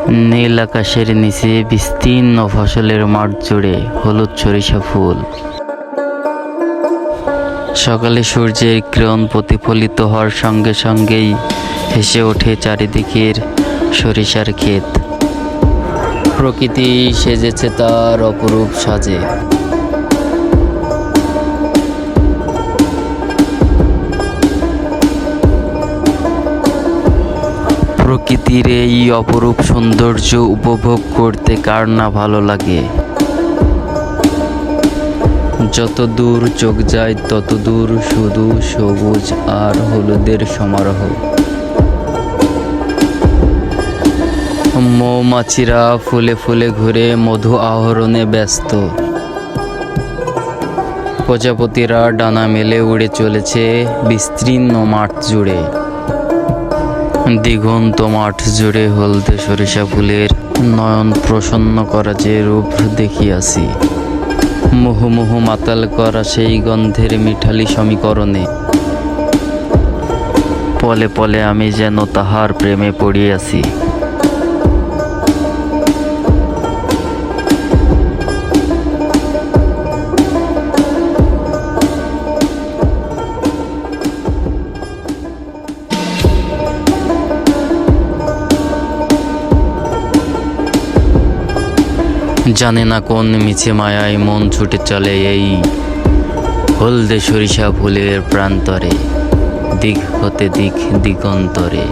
নীল আকাশের নিচে বিস্তীর্ণ ফসলের মাঠ জুড়ে হলুদ সরিষা ফুল। সকালে সূর্যের কিরণ প্রতিফলিত হওয়ার সঙ্গে সঙ্গেই ভেসে ওঠে চারিদিকের সরিষার ক্ষেত। প্রকৃতি সেজেছে তার অপরূপ সাজে। প্রকৃতির এই অপরূপ সৌন্দর্য উপভোগ করতে কার না ভালো লাগে। যত দূর চোখ যায় তত দূর শুধু সবুজ আর হলুদের সমারোহ। মৌমাছিরা ফুলে ফুলে ঘুরে মধু আহরণে ব্যস্ত। প্রজাপতিরা ডানা মেলে উড়ে চলেছে বিস্তীর্ণ মাঠ জুড়ে। দিগন্ত মাঠ জুড়ে হলদে সরিষা ফুলের নয়ন প্রসন্ন করা যে রূপ দেখিয়াছি, মুহুমুহু মাতাল করা সেই গন্ধের মিঠালি সমীকরণে। পলে পলে আমি যেন তাহার প্রেমে পড়িয়াছি। জানে না কোন মিছে মায়ায় মন ছুটে চলে এই হলদে সরিষা ফুলের প্রান্তরে, দিক হতে দিক দিগন্তরে।